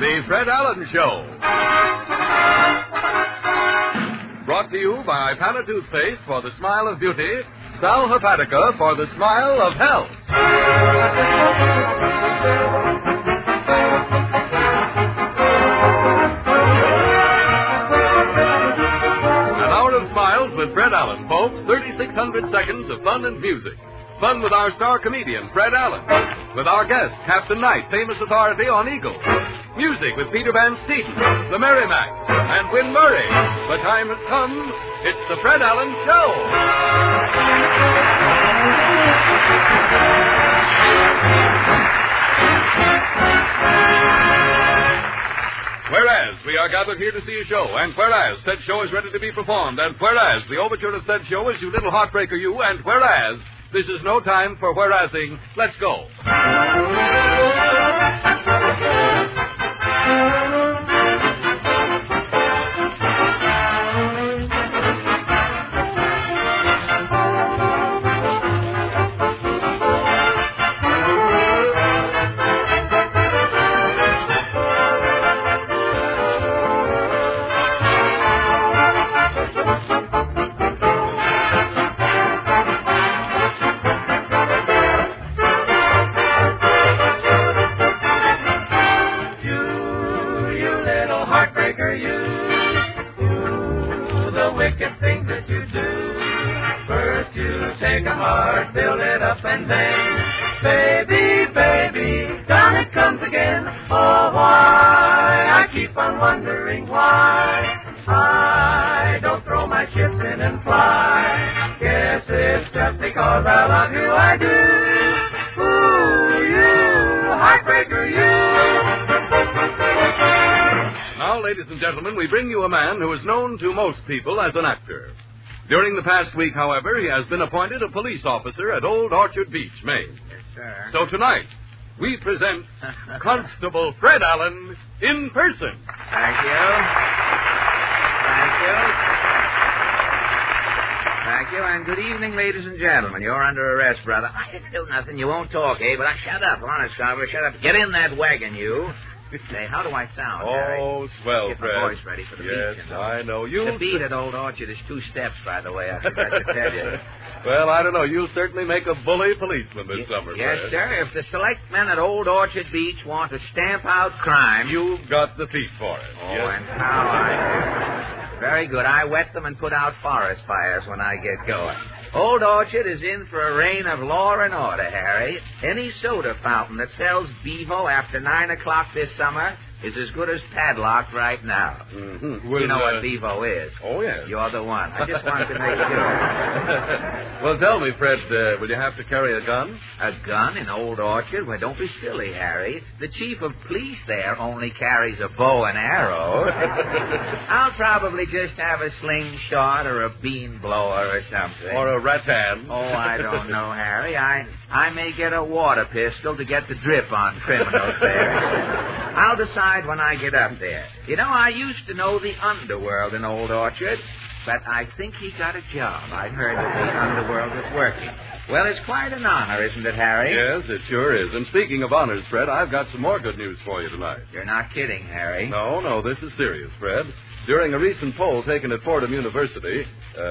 The Fred Allen Show. Brought to you by Pala Toothpaste for the smile of beauty, Sal Hepatica for the smile of health. An hour of smiles with Fred Allen, folks. 3,600 seconds of fun and music. Fun with our star comedian, Fred Allen. With our guest, Captain Knight, famous authority on Eagle. Music with Peter Van Steeten, the Merrimacs, and Win Murray. The time has come. It's the Fred Allen Show. Whereas we are gathered here to see a show, and whereas said show is ready to be performed, and whereas the overture of said show is You Little Heartbreaker You, and whereas this is no time for whereasing, let's go. Ladies and gentlemen, we bring you a man who is known to most people as an actor. During the past week, however, he has been appointed a police officer at Old Orchard Beach, Maine. Yes, sir. So tonight, we present Constable Fred Allen in person. Thank you. Thank you, and good evening, ladies and gentlemen. You're under arrest, brother. I didn't do nothing. You won't talk, eh? But shut up, honest, Constable. Shut up. Get in that wagon, you. Say, how do I sound, Harry? Oh, swell, Get Fred. my voice ready for the beat, Yes, you know. I know. The beat at Old Orchard is 2 steps, by the way, I forgot to tell you. Well, I don't know. You'll certainly make a bully policeman this summer, Yes, Fred. sir. If the selectmen at Old Orchard Beach want to stamp out crime... You've got the feet for it. Oh, yes. and how I... Very good. I wet them and put out forest fires when I get going. Old Orchard is in for a reign of law and order, Harry. Any soda fountain that sells Bevo after 9 o'clock this summer is as good as padlocked right now. Mm-hmm. You know what Bevo is. Oh, yes. You're the one. I just wanted to make sure. Well, tell me, Fred, will you have to carry a gun? A gun in Old Orchard? Well, don't be silly, Harry. The chief of police there only carries a bow and arrow. I'll probably just have a slingshot or a bean blower or something. Or a rattan. Oh, I don't know, Harry. I may get a water pistol to get the drip on criminals there. I'll decide when I get up there. You know, I used to know the underworld in Old Orchard, but I think he got a job. I heard that the underworld was working. Well, it's quite an honor, isn't it, Harry? Yes, it sure is. And speaking of honors, Fred, I've got some more good news for you tonight. You're not kidding, Harry. No, this is serious, Fred. During a recent poll taken at Fordham University,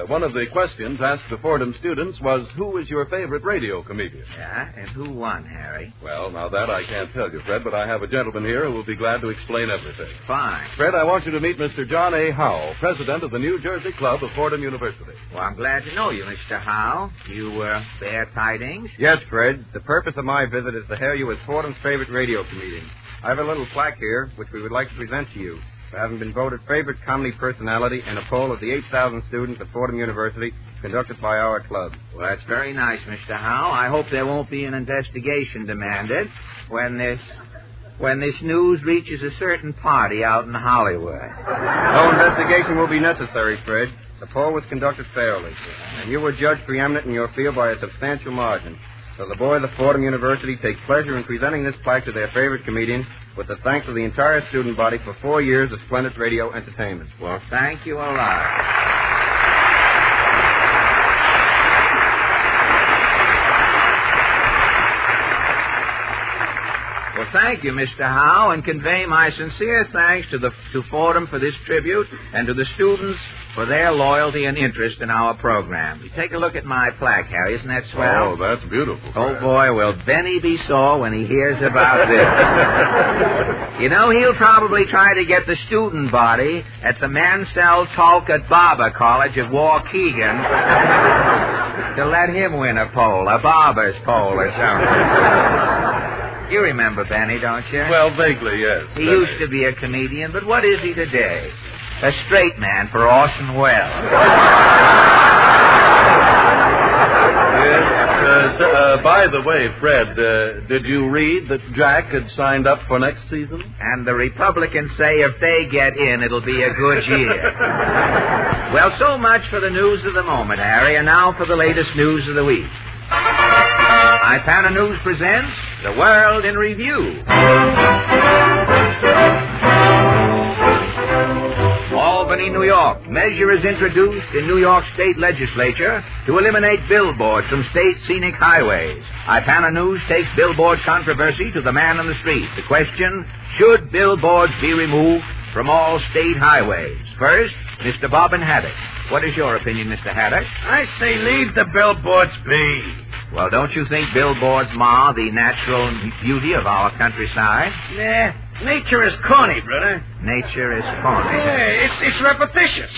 one of the questions asked the Fordham students was, who is your favorite radio comedian? Yeah, and who won, Harry? Well, now that I can't tell you, Fred, but I have a gentleman here who will be glad to explain everything. Fine. Fred, I want you to meet Mr. John A. Howe, president of the New Jersey Club of Fordham University. Well, I'm glad to know you, Mr. Howe. You bear tidings? Yes, Fred. The purpose of my visit is to hail you as Fordham's favorite radio comedian. I have a little plaque here, which we would like to present to you, for having been voted favorite comedy personality in a poll of the 8,000 students at Fordham University conducted by our club. Well, that's very nice, Mr. Howe. I hope there won't be an investigation demanded when this news reaches a certain party out in Hollywood. No investigation will be necessary, Fred. The poll was conducted fairly, and you were judged preeminent in your field by a substantial margin. So the board of Fordham University takes pleasure in presenting this plaque to their favorite comedian with the thanks of the entire student body for 4 years of splendid radio entertainment. Well, thank you a lot. Well, thank you, Mr. Howe, and convey my sincere thanks to Fordham for this tribute and to the students for their loyalty and interest in our program. You take a look at my plaque, Harry. Isn't that swell? Oh, that's beautiful. Oh, boy, will Benny be sore when he hears about this. You know, he'll probably try to get the student body at the Mansell Talcott Barber College of Waukegan to let him win a pole, a barber's pole or something. You remember Benny, don't you? Well, vaguely, yes. He used to be a comedian, but what is he today? A straight man for Orson Welles. Yes. By the way, Fred, did you read that Jack had signed up for next season? And the Republicans say if they get in, it'll be a good year. Well, so much for the news of the moment, Harry, and now for the latest news of the week. Ipana News presents The World in Review. Albany, New York. Measure is introduced in New York State Legislature to eliminate billboards from state scenic highways. Ipana News takes billboard controversy to the man on the street. The question, should billboards be removed from all state highways? First, Mr. Bobbin Haddock. What is your opinion, Mr. Haddock? I say leave the billboards be. Well, don't you think billboards mar the natural beauty of our countryside? Nah, nature is corny, brother. Nature is corny. Yeah, it's repetitious.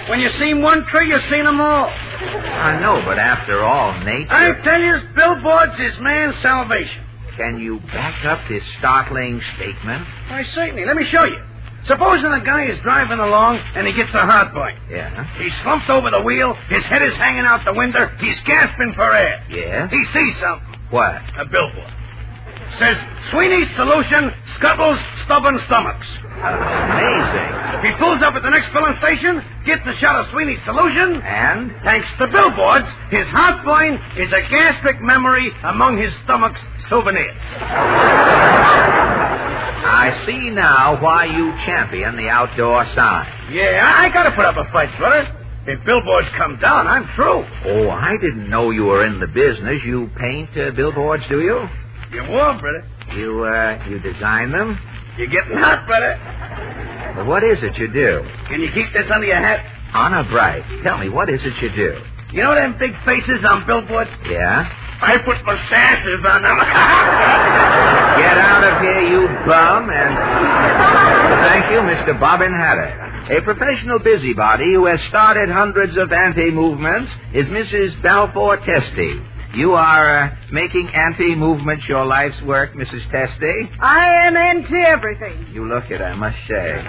When you seen one tree, you seen them all. I know, but after all, nature... I tell you, billboards is man's salvation. Can you back up this startling statement? Why, certainly. Let me show you. Supposing a guy is driving along and he gets a heartburn. Yeah? He slumps over the wheel, his head is hanging out the window, he's gasping for air. Yeah? He sees something. What? A billboard. Says, Sweeney's solution scuttles stubborn stomachs. Amazing. He pulls up at the next filling station, gets a shot of Sweeney's solution, And? thanks to billboards, his heartburn is a gastric memory among his stomach's souvenirs. I see now why you champion the outdoor sign. Yeah, I gotta put up a fight, brother. If billboards come down, I'm through. Oh, I didn't know you were in the business. You paint billboards, do you? You're warm, brother. You design them? You're getting hot, brother. Well, what is it you do? Can you keep this under your hat? Honor bright. Tell me, what is it you do? You know them big faces on billboards? Yeah? I put mustaches on them. Get out of here, you bum, and thank you, Mr. Bobbin Haddock. A professional busybody who has started hundreds of anti-movements is Mrs. Balfour Testy. You are making anti-movements your life's work, Mrs. Testy? I am anti-everything. You look it, I must say.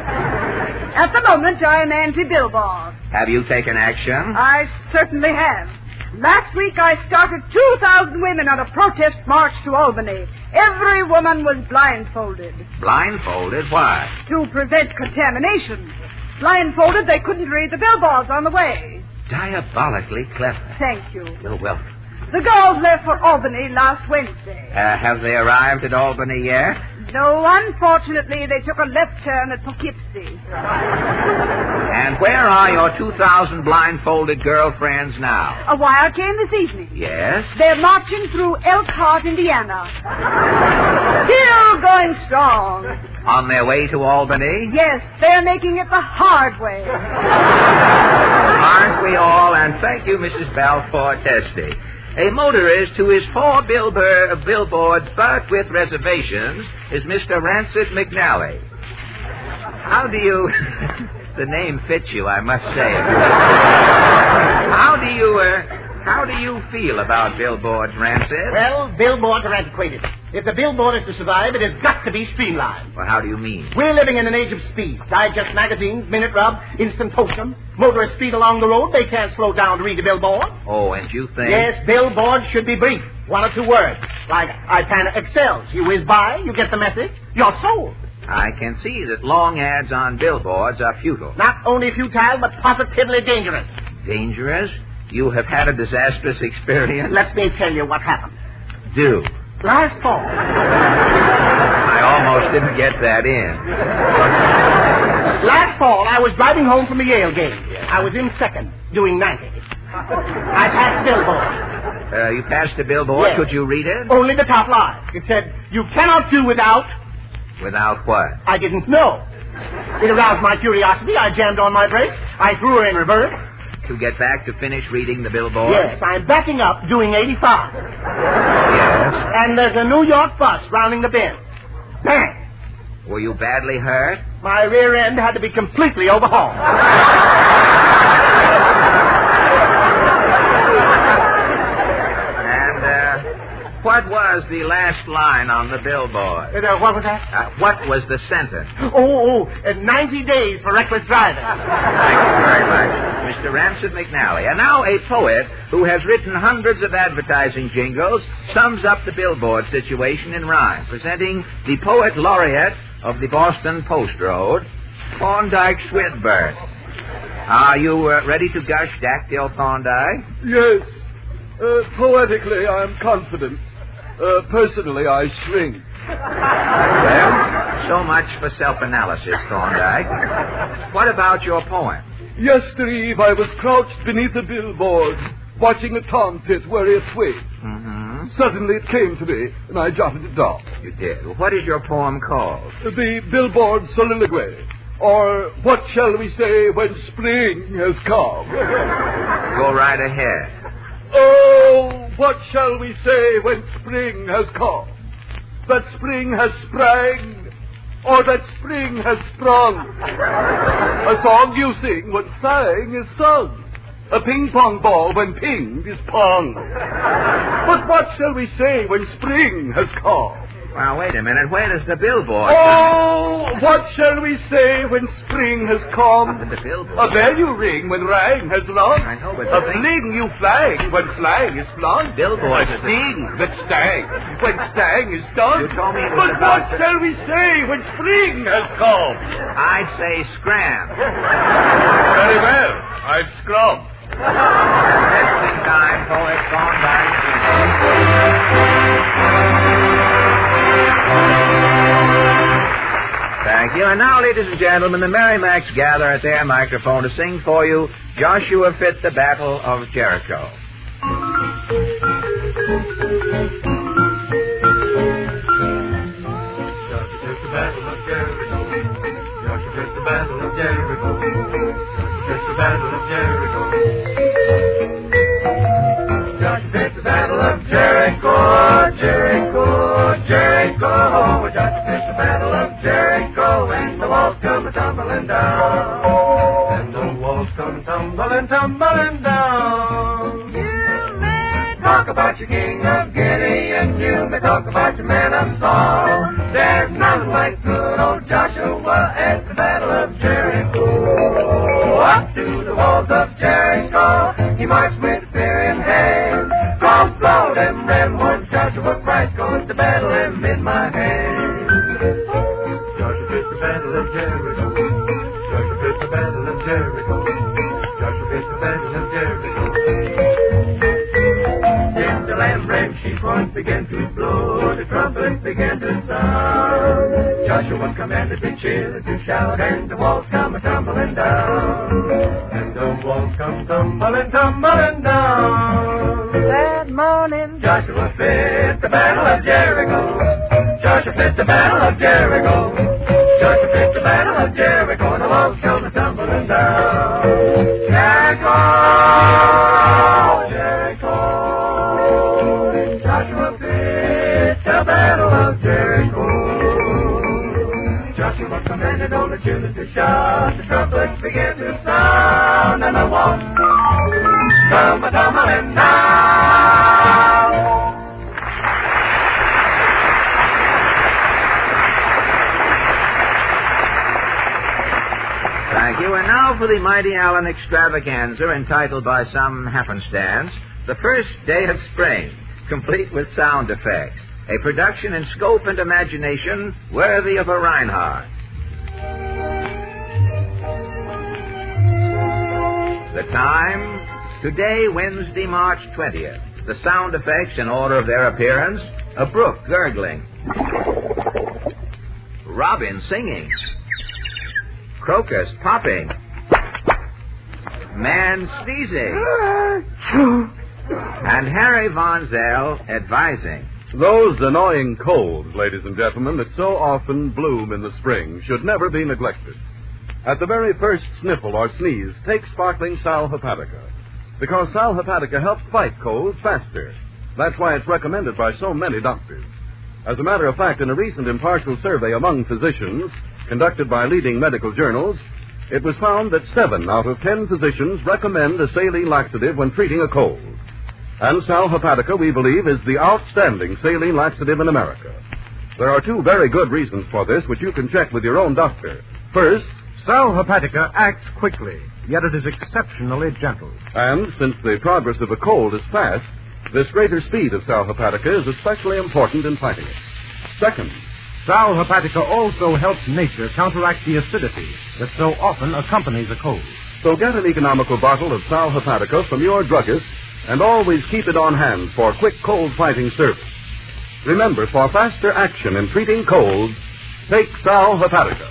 At the moment, I am anti-billboard. Have you taken action? I certainly have. Last week, I started 2,000 women on a protest march to Albany. Every woman was blindfolded. Blindfolded? Why? To prevent contamination. Blindfolded, they couldn't read the billboards on the way. Diabolically clever. Thank you. You're welcome. The girls left for Albany last Wednesday. Have they arrived at Albany yet? No, unfortunately, they took a left turn at Poughkeepsie. And where are your 2,000 blindfolded girlfriends now? A wire came this evening. Yes? They're marching through Elkhart, Indiana. Still going strong. On their way to Albany? Yes, they're making it the hard way. Aren't we all? And thank you, Mrs. Balfour Testy. A motorist who is for billboards but with reservations is Mr. Rancid McNally. How do you... The name fits you, I must say. How do you feel about billboards, Rancid? Well, billboards are antiquated. If the billboard is to survive, it has got to be streamlined. Well, how do you mean? We're living in an age of speed. Digest magazines, Minute Rub, Instant Post'em. Motorists speed along the road. They can't slow down to read a billboard. Oh, and you think... Yes, billboards should be brief. 1 or 2 words. Like Ipana excels. You whiz by, you get the message, you're sold. I can see that long ads on billboards are futile. Not only futile, but positively dangerous. Dangerous? You have had a disastrous experience? Let me tell you what happened. Do. Last fall. I almost didn't get that in. Last fall, I was driving home from a Yale game. I was in second, doing 90. I passed billboard. You passed the billboard. Yes. Could you read it? Only the top line. It said, "You cannot do without..." Without what? I didn't know. It aroused my curiosity. I jammed on my brakes. I threw her in reverse. To get back to finish reading the billboard? Yes, I'm backing up, doing 85. Yes. And there's a New York bus rounding the bend. Bang! Were you badly hurt? My rear end had to be completely overhauled. What was the last line on the billboard? What was that? What was the sentence? 90 days for reckless driving. Thank you very much, Mr. Ramsett McNally. And now a poet who has written hundreds of advertising jingles sums up the billboard situation in rhyme, presenting the poet laureate of the Boston Post Road, Thorndike Swinburne. Are you ready to gush, Dactyl Thorndike? Yes. Poetically, I am confident. Personally, I shrink. Well, so much for self-analysis, Thorndike. What about your poem? Yesterday eve, I was crouched beneath a billboard, watching a tomtit worry a twig. Mm-hmm. Suddenly it came to me, and I jotted it down. You did. Well, what is your poem called? The Billboard Soliloquy, or What Shall We Say When Spring Has Come? Go right ahead. Oh, what shall we say when spring has come? That spring has sprang, or that spring has sprung? A song you sing when sang is sung. A ping-pong ball when pinged is pong. But what shall we say when spring has come? Well, wait a minute. Where does the billboard Oh, what shall we say when spring has come? The billboard. A bell you ring when rang has rung. I know, but a fling you flang when flang is flung. Billboard. A sting that stang when stang is stung. You told me it was But about what shall we say when spring has come? I'd say scram. Very well. I'd scrum. Listening time, poet Thorndike. Thank you. And now, ladies and gentlemen, the Merrimacs gather at their microphone to sing for you Joshua Fit the Battle of Jericho. Joshua fit the battle of Jericho. Joshua fit the battle of Jericho. Joshua fit the battle of Jericho. Joshua fit the battle of Jericho. Jericho, Jericho. Joshua fit the battle of Jericho. And the walls come tumbling down. And the walls come tumbling down. You may talk about your king of Gideon. You may talk about your man of Saul. There's none like good old Joshua at the battle of Jericho. Up to the walls of Jericho, he marched with spear in hand. Cross blow them ram horns, Joshua Christ goes to battle him in my hand. Joshua fit the battle of Jericho. Joshua fit the battle of Jericho. Joshua fit the battle of Jericho. Then the lamb ran, sheep horns began to blow, the trumpets began to sound. Joshua commanded the children to shout, and the walls come tumbling down. And the walls come tumbling down. That morning, Joshua fit the battle of Jericho. Joshua fit the battle of Jericho. Joshua fit the battle of Jericho, and the walls come tumbling down. Jericho, Jericho. Joshua fit the battle of Jericho. Joshua commanded all the children to shout, the trumpets began to sound, and the walls come tumbling down. Thank you. And now for the Mighty Allen extravaganza entitled by some happenstance, The First Day of Spring, complete with sound effects. A production in scope and imagination worthy of a Reinhardt. The time, today, Wednesday, March 20th. The sound effects in order of their appearance, a brook gurgling, robin singing, crocus popping, man sneezing, And Harry Von Zell advising. Those annoying colds, ladies and gentlemen, that so often bloom in the spring should never be neglected. At the very first sniffle or sneeze, take sparkling Sal Hepatica, because Sal Hepatica helps fight colds faster. That's why it's recommended by so many doctors. As a matter of fact, in a recent impartial survey among physicians, conducted by leading medical journals, it was found that 7 out of 10 physicians recommend a saline laxative when treating a cold. And Sal Hepatica, we believe, is the outstanding saline laxative in America. There are 2 very good reasons for this, which you can check with your own doctor. First, Sal Hepatica acts quickly, yet it is exceptionally gentle. And since the progress of a cold is fast, this greater speed of Sal Hepatica is especially important in fighting it. Second, Sal Hepatica also helps nature counteract the acidity that so often accompanies a cold. So get an economical bottle of Sal Hepatica from your druggist and always keep it on hand for quick cold-fighting service. Remember, for faster action in treating colds, take Sal Hepatica.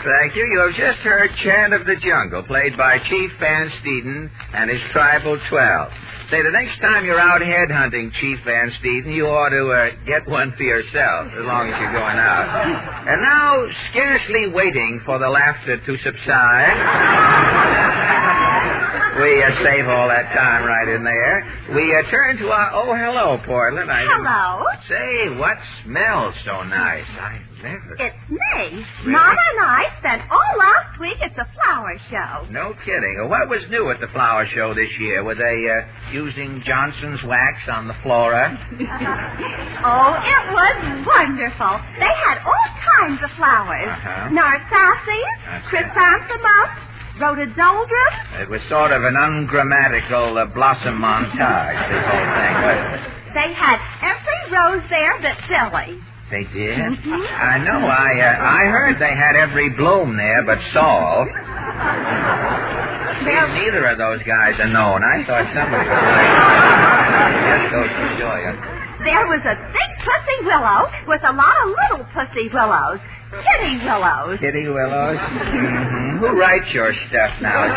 Thank you. You have just heard Chant of the Jungle, played by Chief Van Steeden and his Tribal 12. Say, the next time you're out headhunting, Chief Van Steeden, you ought to get one for yourself, as long as you're going out. And now, scarcely waiting for the laughter to subside, we save all that time right in there. We turn to our... Oh, hello, Portland. Hello. Say, what smells so nice? I never... It's me. Really? Mama and I spent all last week at the flower show. No kidding. What was new at the flower show this year? Were they using Johnson's wax on the flora? Oh, it was wonderful. They had all kinds of flowers. Narcissus, chrysanthemums, rhododendrons. It was sort of an ungrammatical blossom montage, this whole thing, wasn't it? They had every rose there but Billy. They did? Mm-hmm. I know. I heard they had every bloom there but Saul. See, neither of those guys are known. I thought somebody was just goes to show you. There was a big pussy willow with a lot of little pussy willows. Kitty willows. Kitty willows? Mm-hmm. Who writes your stuff now?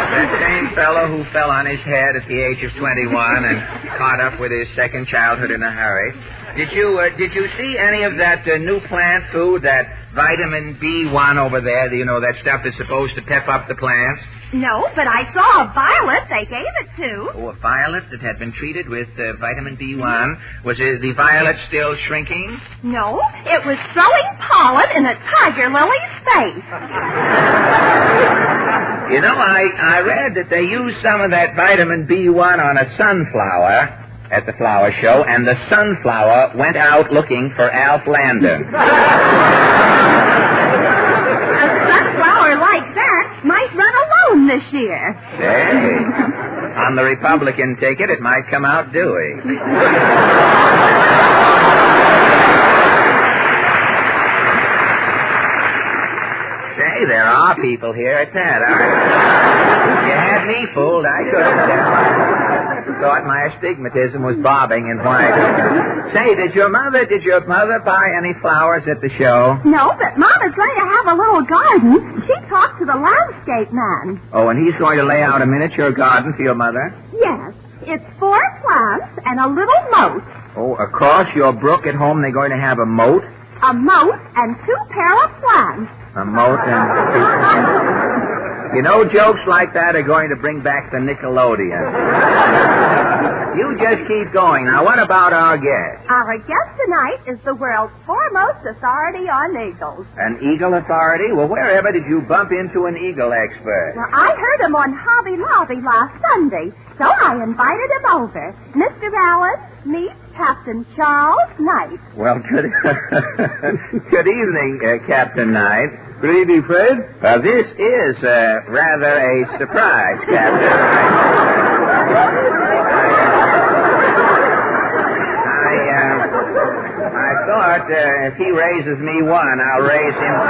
That same fellow who fell on his head at the age of 21 and caught up with his second childhood in a hurry. Did you see any of that new plant food, that vitamin B1 over there, you know, that stuff that's supposed to pep up the plants? No, but I saw a violet they gave it to. Oh, a violet that had been treated with vitamin B1. Was the violet still shrinking? No, it was throwing pollen in a tiger lily's face. You know, I read that they used some of that vitamin B1 on a sunflower at the flower show, and the sunflower went out looking for Alf Landon. A sunflower like that might run alone this year. Hey, on the Republican ticket, it might come out Dewey. Say, Say, there are people here at that. You had me fooled. I couldn't tell. I thought my astigmatism was bobbing in white. Say, did your mother buy any flowers at the show? No, but Mama's going to have a little garden. She talked to the landscape man. Oh, and he's going to lay out a miniature garden for your mother? Yes. It's 4 plants and a little moat. Oh, across your brook at home they're going to have a moat? A moat and 2 pair of plants. A moat and 2 plants. You know, jokes like that are going to bring back the Nickelodeon. You just keep going. Now, what about our guest? Our guest tonight is the world's foremost authority on eagles. An eagle authority? Well, wherever did you bump into an eagle expert? Well, I heard him on Hobby Lobby last Sunday, so I invited him over. Mr. Allen, meet Captain Charles Knight. Well, good evening, Captain Knight. Good evening, Fred. This is rather a surprise, Captain. I thought if he raises me 1, I'll raise him 5.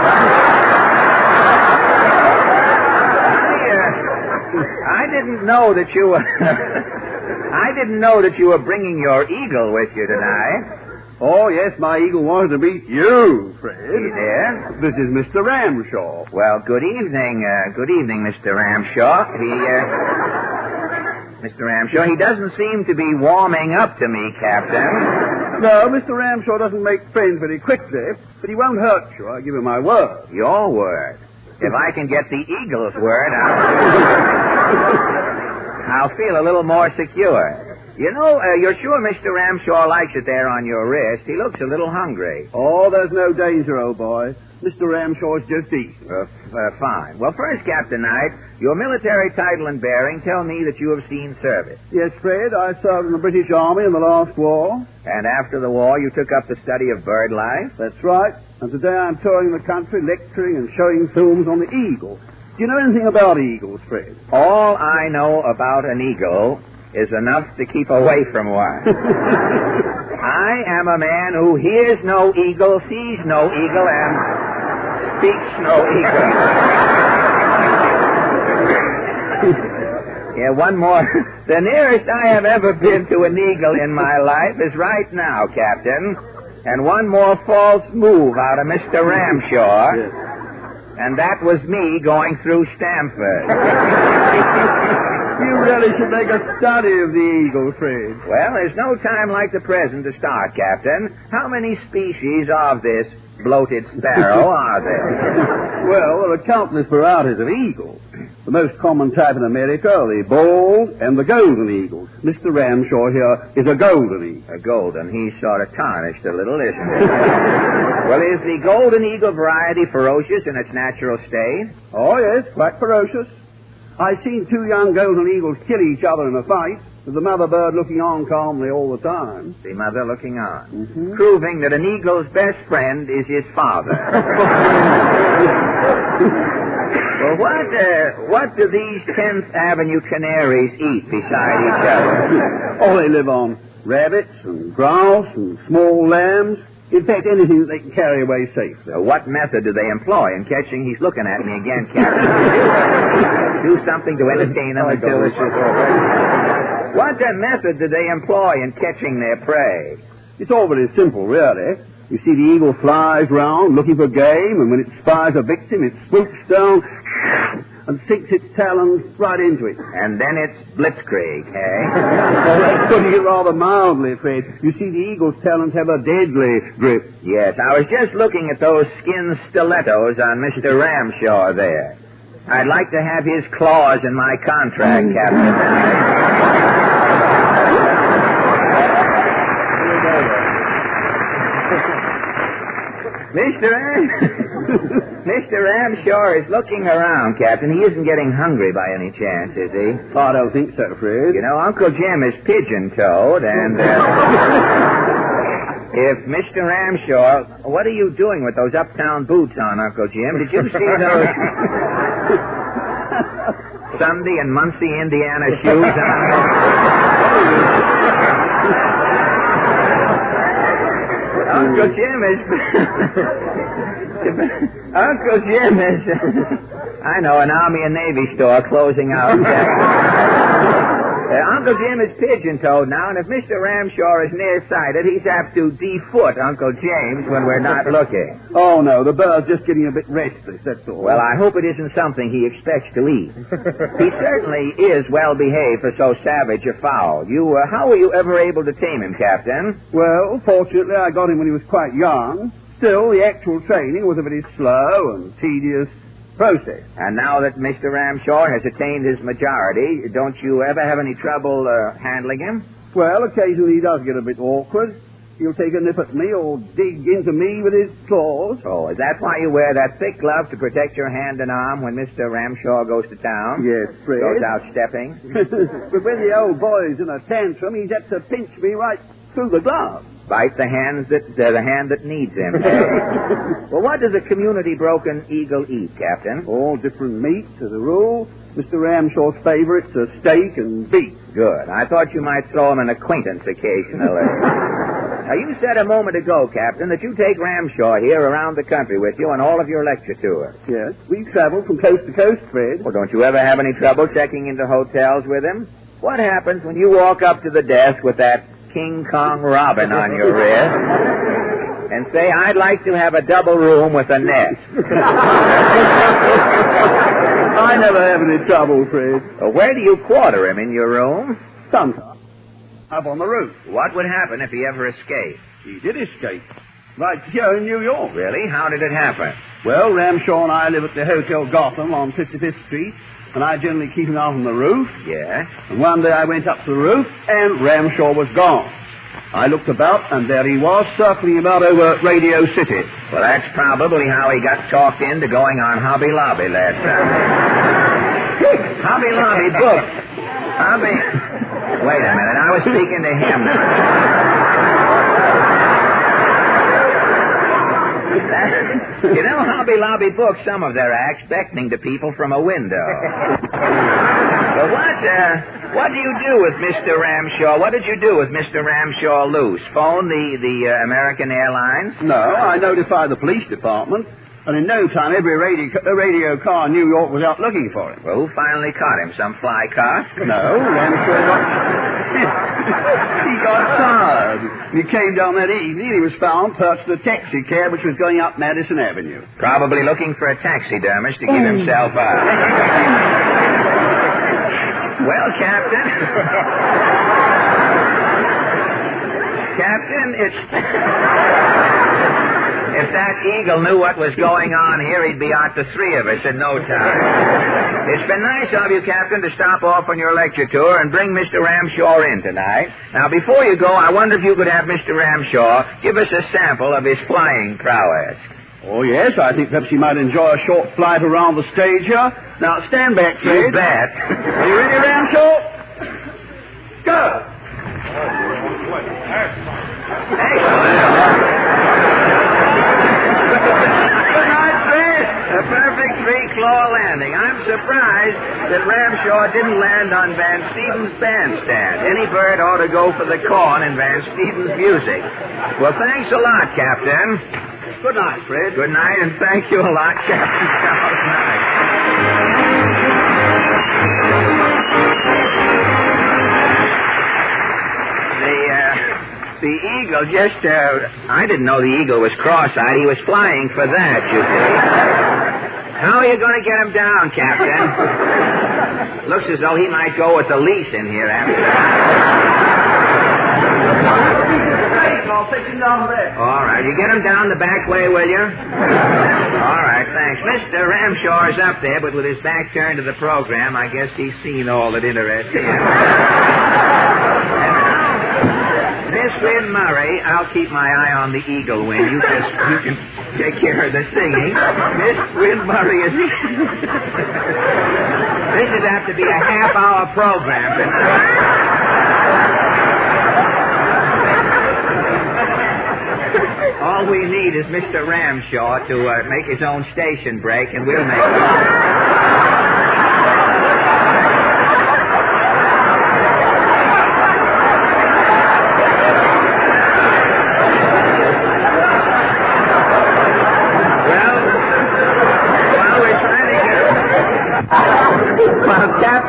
I didn't know that you were... I didn't know that you were bringing your eagle with you tonight. Oh, yes, my eagle wanted to meet you, Fred. He did? This is Mr. Ramshaw. Well, good evening, Mr. Ramshaw. Mr. Ramshaw, he doesn't seem to be warming up to me, Captain. No, Mr. Ramshaw doesn't make friends very quickly, but he won't hurt you, I give him my word. Your word? If I can get the eagle's word, I'll feel a little more secure. You know, you're sure Mr. Ramshaw likes it there on your wrist? He looks a little hungry. Oh, there's no danger, old boy. Mr. Ramshaw's just eating. Fine. Well, first, Captain Knight, your military title and bearing tell me that you have seen service. Yes, Fred, I served in the British Army in the last war. And after the war, you took up the study of bird life? That's right. And today I'm touring the country, lecturing and showing films on the eagle. Do you know anything about eagles, Fred? All I know about an eagle is enough to keep away from one. I am a man who hears no eagle, sees no eagle, and speaks no eagle. Yeah, one more. The nearest I have ever been to an eagle in my life is right now, Captain. And one more false move out of Mr. Ramshaw. Yes. And that was me going through Stamford. You really should make a study of the eagle, Fred. Well, there's no time like the present to start, Captain. How many species of this bloated sparrow are there? Well, there are countless varieties of eagles. The most common type in America are the bald and the golden eagles. Mr. Ramshaw here is a golden eagle. A golden. He's sort of tarnished a little, isn't he? Well, is the golden eagle variety ferocious in its natural state? Oh, yes, quite ferocious. I've seen 2 young golden eagles kill each other in a fight, with the mother bird looking on calmly all the time. The mother looking on. Mm-hmm. Proving that an eagle's best friend is his father. Well, what do these 10th Avenue canaries eat beside each other? Oh, they live on rabbits and grouse and small lambs. In fact, anything that they can carry away safely. What method do they employ in catching? He's looking at me again, Captain. Do something to entertain them until this is over. What method do they employ in catching their prey? It's all very simple, really. You see, the eagle flies round looking for game, and when it spies a victim, it swoops down and sinks its talons right into it. And then it's blitzkrieg, eh? Well, that's putting it rather mildly, Fred. You see, the eagle's talons have a deadly grip. Yes, I was just looking at those skin stilettos on Mr. Ramshaw there. I'd like to have his clause in my contract, Captain. Mr. Ramshaw is looking around, Captain. He isn't getting hungry by any chance, is he? I don't think so, Fred. You know, Uncle Jim is pigeon-toed, and if Mr. Ramshaw... What are you doing with those uptown boots on, Uncle Jim? Did you see those Sunday and Muncie, Indiana shoes on? Uncle Jim is... Uncle Jim is... I know, an Army and Navy store closing out. Uncle Jim is pigeon-toed now, and if Mr. Ramshaw is nearsighted, he's apt to defoot Uncle James when we're not looking. Oh, no, the bird's just getting a bit restless, that's all. Well, I hope it isn't something he expects to eat. He certainly is well-behaved for so savage a fowl. How were you ever able to tame him, Captain? Well, fortunately, I got him when he was quite young. Still, the actual training was a very slow and tedious process. And now that Mr. Ramshaw has attained his majority, don't you ever have any trouble handling him? Well, occasionally he does get a bit awkward. He'll take a nip at me or dig into me with his claws. Oh, is that why you wear that thick glove to protect your hand and arm when Mr. Ramshaw goes to town? Yes, Fred. Goes out stepping? But when the old boy's in a tantrum, he's apt to pinch me right through the glove. Bite the hand that needs him. Well, what does a community-broken eagle eat, Captain? All different meats, as a rule. Mr. Ramshaw's favorites are steak and beef. Good. I thought you might throw him an acquaintance occasionally. Now, you said a moment ago, Captain, that you take Ramshaw here around the country with you on all of your lecture tours. Yes, we travel from coast to coast, Fred. Well, don't you ever have any trouble checking into hotels with him? What happens when you walk up to the desk with that King Kong robin on your wrist and say, I'd like to have a double room with a nest? I never have any trouble, Fred. Well, where do you quarter him? In your room? Sometimes. Up on the roof. What would happen if he ever escaped? He did escape. Right here in New York. Really? How did it happen? Well, Ramshaw and I live at the Hotel Gotham on 55th Street, and I generally keep him out on the roof. Yeah? And one day I went up to the roof, and Ramshaw was gone. I looked about, and there he was, circling about over Radio City. Well, that's probably how he got talked into going on Hobby Lobby last time. Hobby Lobby books. Wait a minute, I was speaking to him now. You know, Hobby Lobby books some of their acts beckoning to people from a window. But what do you do with Mr. Ramshaw? What did you do with Mr. Ramshaw loose? Phone the American Airlines? No, I notified the police department, and in no time every radio car in New York was out looking for him. Well, who finally caught him? Some fly cop? No, Ramshaw he got tired. He came down that evening, and he was found perched in a taxi cab which was going up Madison Avenue. Probably looking for a taxidermist to give himself up. Well, Captain... Captain, if that eagle knew what was going on here, he'd be out to three of us in no time. It's been nice of you, Captain, to stop off on your lecture tour and bring Mr. Ramshaw in tonight. Now, before you go, I wonder if you could have Mr. Ramshaw give us a sample of his flying prowess. Oh, yes, I think perhaps you might enjoy a short flight around the stage here. Now, stand back, Fred. You bet. Are you ready, Ramshaw? Go! A perfect three-claw landing. I'm surprised that Ramshaw didn't land on Van Stevens' bandstand. Any bird ought to go for the corn in Van Stevens' music. Well, thanks a lot, Captain. Good night, Fred. Good night, and thank you a lot, Captain Charles Knight. The eagle just, I didn't know the eagle was cross-eyed. He was flying for that, you see. How are you going to get him down, Captain? Looks as though he might go with the lease in here after that. I'll take him down there. All right. You get him down the back way, will you? All right, thanks. Mr. Ramshaw's up there, but with his back turned to the program, I guess he's seen all that interests him. Miss Wynn Murray, I'll keep my eye on the eagle wing. You can take care of the singing. Miss Wynn Murray is... This is apt to be a half-hour program tonight. All we need is Mr. Ramshaw to make his own station break, and we'll make it.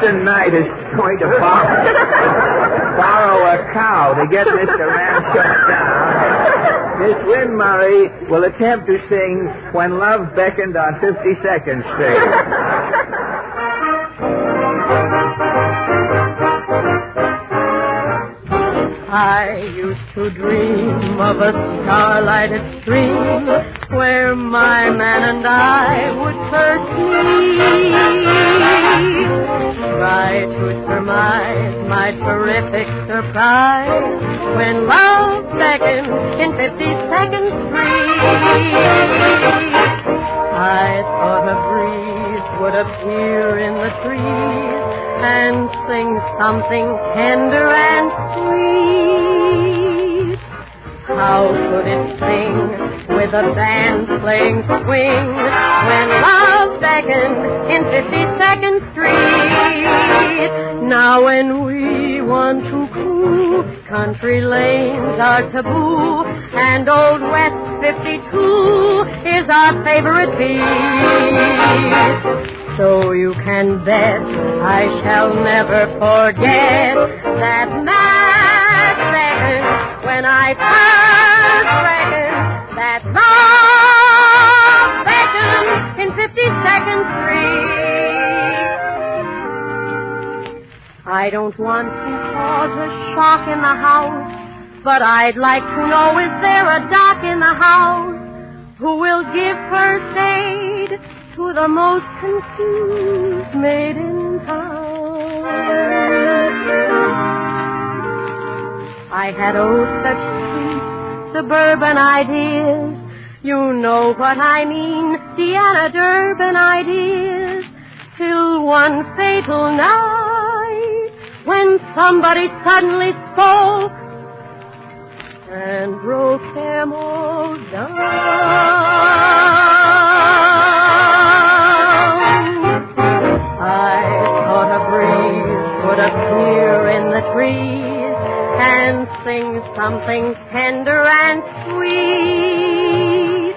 Captain Knight is going to borrow a cow to get Mr. Ramshaw down. Miss Wynne Murray will attempt to sing When Love Beckoned on 52nd Street. I used to dream of a starlighted stream where my man and I would first meet. Try to surmise my terrific surprise when love beckoned in 52nd Street. I thought a breeze would appear in the trees and sing something tender and sweet. How could it sing with a band playing swing when love beckoned in 52nd Street? Now when we want to coo, country lanes are taboo, and Old West 52 is our favorite beat. So you can bet I shall never forget that mad second when I first reckoned that love beckoned in 52nd Street. I don't want to cause a shock in the house, but I'd like to know, is there a doc in the house who will give first aid to the most confused maid in town? I had such sweet suburban ideas. You know what I mean, Deanna Durbin ideas. Till one fatal night when somebody suddenly spoke and broke them all down. I thought a breeze would appear in the trees and sing something tender and sweet.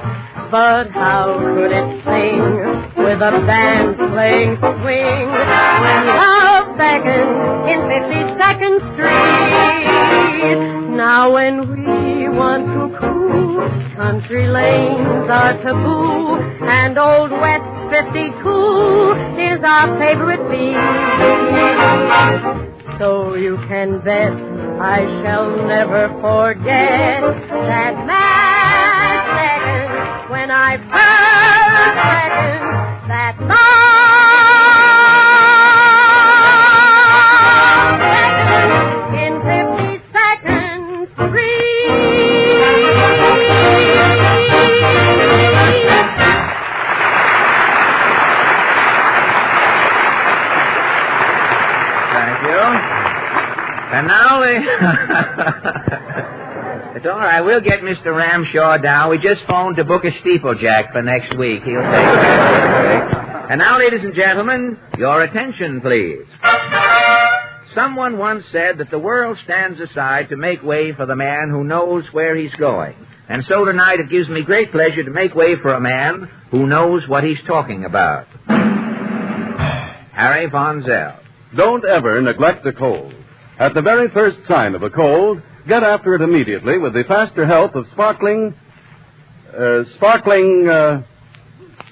But how could it sing with a band playing swing when love beckoned in 52nd Street? Now when we want to coo, country lanes are taboo, and Old West 52 is our favorite beat. So you can bet I shall never forget that mad second when I first reckoned that love beckoned in 52nd Street. Thank you. And now it's all right. We'll get Mr. Ramshaw down. We just phoned to book a steeplejack for next week. He'll take it. And now, ladies and gentlemen, your attention, please. Someone once said that the world stands aside to make way for the man who knows where he's going. And so tonight it gives me great pleasure to make way for a man who knows what he's talking about. Harry Von Zell. Don't ever neglect a cold. At the very first sign of a cold, get after it immediately with the faster help of sparkling,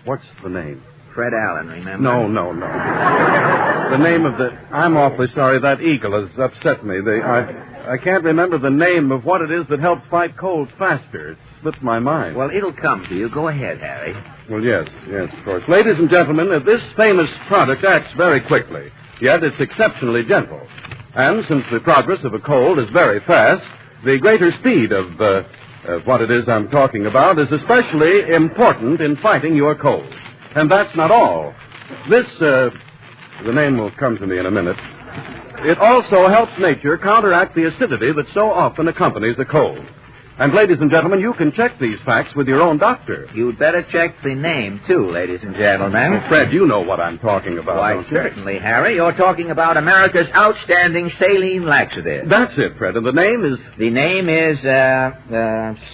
what's the name? Fred Allen, remember? No. The name of I'm awfully sorry, that eagle has upset me. I can't remember the name of what it is that helps fight colds faster. It slipped my mind. Well, it'll come to you. Go ahead, Harry. Well, yes, of course. Ladies and gentlemen, this famous product acts very quickly, yet it's exceptionally gentle. And since the progress of a cold is very fast, the greater speed of what it is I'm talking about is especially important in fighting your cold. And that's not all. This, the name will come to me in a minute. It also helps nature counteract the acidity that so often accompanies a cold. And, ladies and gentlemen, you can check these facts with your own doctor. You'd better check the name, too, ladies and gentlemen. Fred, you know what I'm talking about, Why, don't you? certainly, Harry. You're talking about America's outstanding saline laxative. That's it, Fred, and the name is... The name is,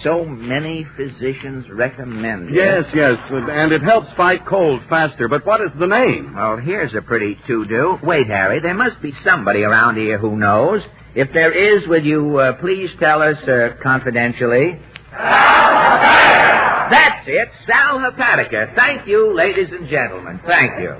So Many Physicians Recommend It. Yes, and it helps fight cold faster, but what is the name? Well, here's a pretty to-do. Wait, Harry, there must be somebody around here who knows. If there is, will you please tell us confidentially? That's it, Sal Hepatica. Thank you, ladies and gentlemen. Thank you.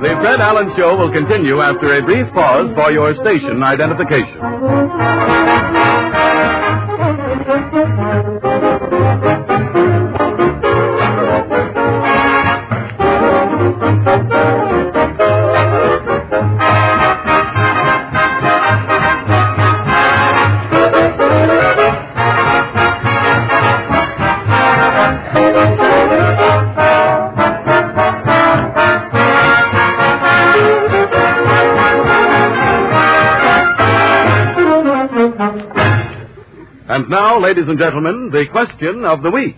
The Fred Allen Show will continue after a brief pause for your station identification. And now, ladies and gentlemen, the question of the week.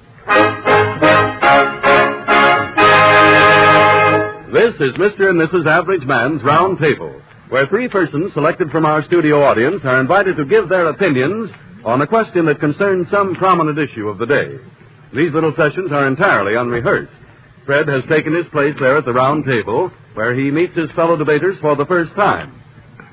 This is Mr. and Mrs. Average Man's Round Table, where three persons selected from our studio audience are invited to give their opinions on a question that concerns some prominent issue of the day. These little sessions are entirely unrehearsed. Fred has taken his place there at the round table, where he meets his fellow debaters for the first time.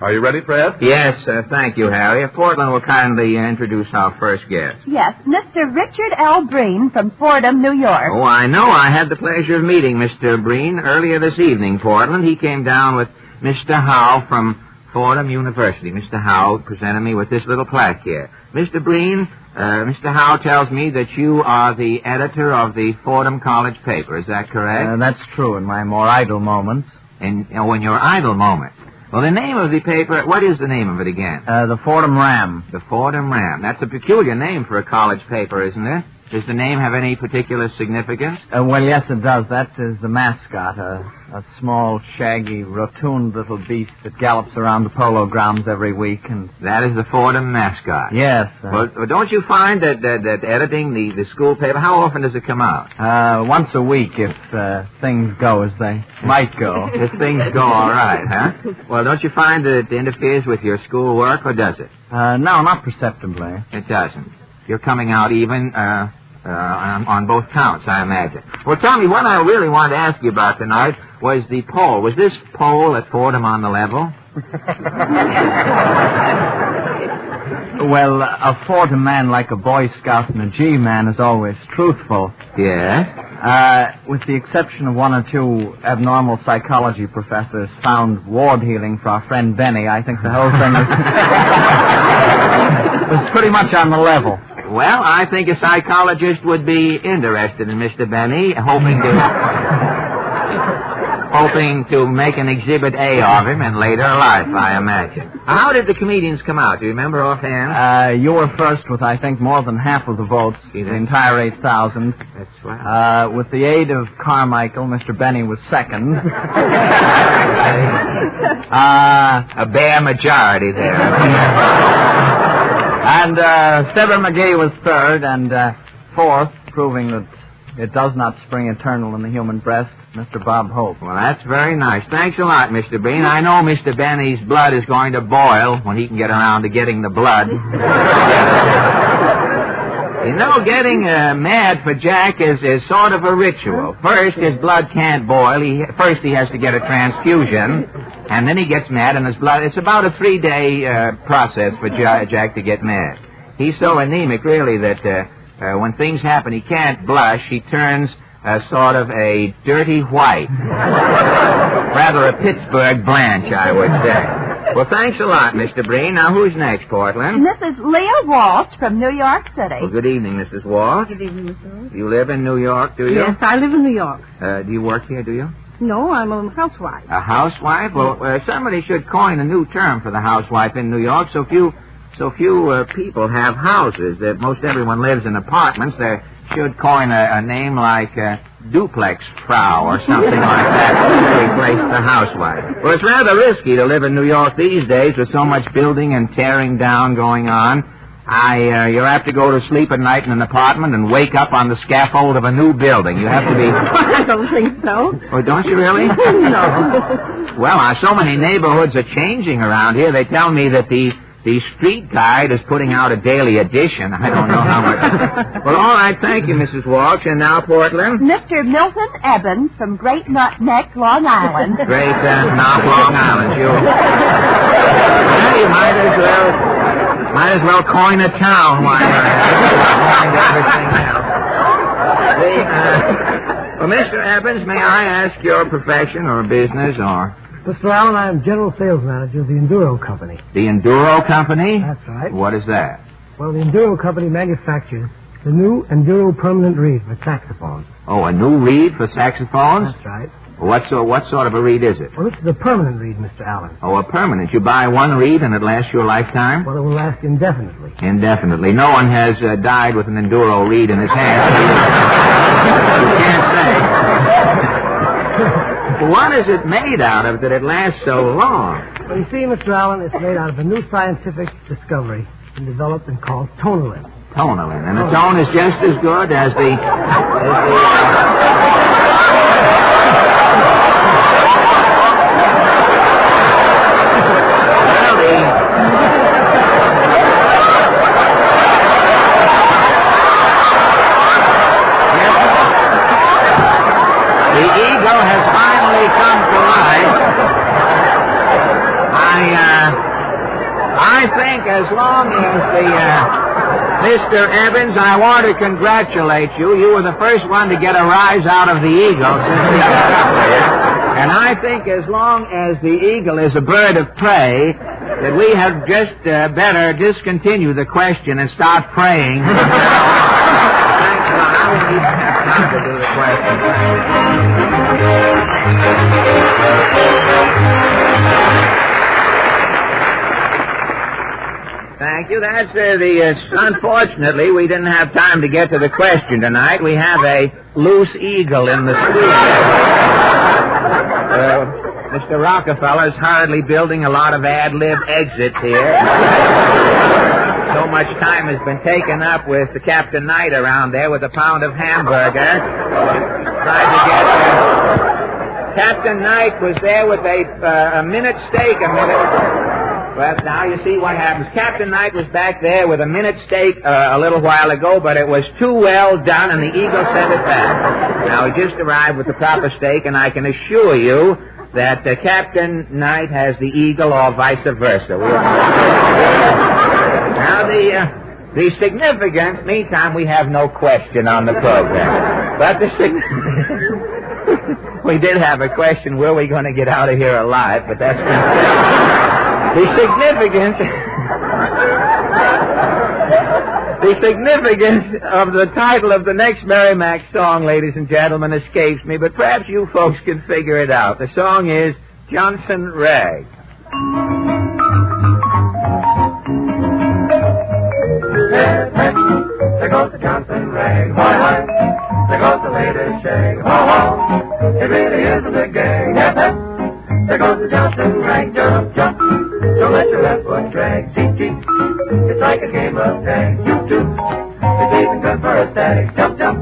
Are you ready, Fred? Yes, thank you, Harry. Portland will kindly introduce our first guest. Yes, Mr. Richard L. Breen from Fordham, New York. Oh, I know. I had the pleasure of meeting Mr. Breen earlier this evening, Portland. He came down with Mr. Howe from Fordham University. Mr. Howe presented me with this little plaque here. Mr. Breen, Mr. Howe tells me that you are the editor of the Fordham College paper. Is that correct? That's true, in my more idle moments. In your idle moments. Well, the name of the paper, what is the name of it again? The Fordham Ram. The Fordham Ram. That's a peculiar name for a college paper, isn't it? Does the name have any particular significance? Well, yes, it does. That is the mascot, a small, shaggy, rotund little beast that gallops around the polo grounds every week. And that is the Fordham mascot? Yes. Well, don't you find that editing the school paper, how often does it come out? Once a week, if things go as they might go. If things go all right, huh? Well, don't you find that it interferes with your school work, or does it? No, not perceptibly. It doesn't. You're coming out even on both counts, I imagine. Well, tell me, what I really wanted to ask you about tonight was the poll. Was this poll at Fordham on the level? Well, a Fordham man, like a Boy Scout and a G-man, is always truthful. Yeah? With the exception of one or two abnormal psychology professors found ward healing for our friend Benny, I think the whole thing was pretty much on the level. Well, I think a psychologist would be interested in Mr. Benny, hoping to make an Exhibit A of him in later life, I imagine. How did the comedians come out? Do you remember offhand? You were first with, I think, more than half of the votes, the entire 8,000. That's right. With the aid of Carmichael, Mr. Benny was second. A bare majority there. And Stebber McGee was third, and fourth, proving that it does not spring eternal in the human breast, Mr. Bob Hope. Well, that's very nice. Thanks a lot, Mr. Breen. I know Mr. Benny's blood is going to boil when he can get around to getting the blood. You know, getting mad for Jack is sort of a ritual. First, his blood can't boil. First, he has to get a transfusion, and then he gets mad, and his blood... It's about a 3-day process for Jack to get mad. He's so anemic, really, that when things happen, he can't blush. He turns sort of a dirty white. Rather a Pittsburgh Blanche, I would say. Well, thanks a lot, Mr. Breen. Now, who's next, Portland? Mrs. Leah Walsh from New York City. Well, good evening, Mrs. Walsh. Good evening, Mr. Walsh. You live in New York, do you? Yes, I live in New York. Do you work here, do you? No, I'm a housewife. A housewife? Well, somebody should coin a new term for the housewife in New York. So few people have houses. Most everyone lives in apartments. There should coin a name like Duplex Frau or something like that to replace the housewife. Well, it's rather risky to live in New York these days with so much building and tearing down going on. You'll have to go to sleep at night in an apartment and wake up on the scaffold of a new building. You have to be... I don't think so. Oh, don't you really? No. Well, so many neighborhoods are changing around here. They tell me that the Street Guide is putting out a daily edition. I don't know how much. Well, all right, thank you, Mrs. Walsh. And now, Portland? Mr. Milton Evans from Great Nut Neck, Long Island. Great Knock, Long Island. Well, you might as well coin a town while you're at everything else. Well, Mr. Evans, may I ask your profession or business or... Mr. Allen, I am General Sales Manager of the Enduro Company. The Enduro Company? That's right. What is that? Well, the Enduro Company manufactures the new Enduro permanent reed for saxophones. Oh, a new reed for saxophones? That's right. What sort of a reed is it? Well, this is a permanent reed, Mr. Allen. Oh, a permanent. You buy one reed and it lasts your lifetime? Well, it will last indefinitely. Indefinitely. No one has died with an Enduro reed in his hand. You can't say. What is it made out of that it lasts so long? Well, you see, Mr. Allen, it's made out of a new scientific discovery and developed and called tonalin. Tonalin. And the tone is just as good as the... I think as long as Mr. Evans, I want to congratulate you. You were the first one to get a rise out of the eagle since we got up here. And I think as long as the eagle is a bird of prey, that we have just better discontinue the question and start praying. Thanks a lot. I won't even have time to do the question. Thank you. That's unfortunately, we didn't have time to get to the question tonight. We have a loose eagle in the studio. Mr. Rockefeller's hurriedly building a lot of ad-lib exits here. So much time has been taken up with the Captain Knight around there with a pound of hamburger. Tried to get... Captain Knight was there with a minute steak a minute... Well, now you see what happens. Captain Knight was back there with a minute steak a little while ago, but it was too well done, and the eagle sent it back. Now, he just arrived with the proper steak, and I can assure you that Captain Knight has the eagle or vice versa. Now, the significance, meantime, we have no question on the program. But we did have a question, were we going to get out of here alive, but that's... The significance of the title of the next Merrimack song, ladies and gentlemen, escapes me, but perhaps you folks can figure it out. The song is Johnson Rag. There goes the Johnson Rag, ho, ho. There goes the latest shag, ho, ho. It really is a big gang, yes, yes. There goes the Johnson Rag, jump, jump. Don't let your left foot drag, cheek, cheek. It's like a game of tag, you too. It's even good for a static, jump, jump.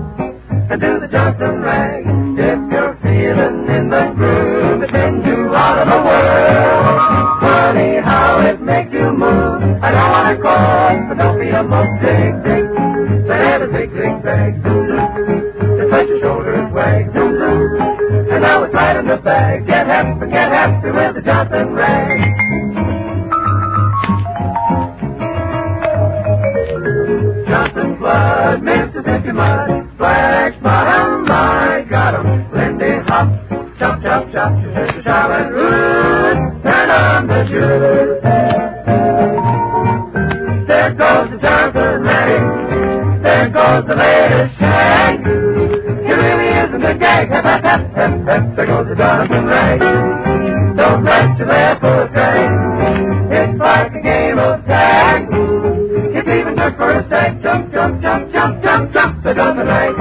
And do the Johnson Rag. If you're feeling in the groove, it sends you out of the world. Funny how it makes you move. I don't want to call, but don't be a most dig, dig. Say have a big, big bag, doo-doo. Just let your shoulders wag, doo-doo. And now it's right in the bag. Get happy with the Johnson Rag. Johnson flood, Mississippi mud, flash bottom, my got 'em. Lindy hop, chop, chop, chop, Charlotte root, turn on the shoes. There goes the Johnson Rag, there goes the latest shag. It really isn't a gag, hep, hep, hep, hep, hep. There goes the Johnson Rag, don't let your left foot drag. It's like a game of tag. It's even good for a stack. Jump, jump, jump, jump, jump, jump. The it on tonight.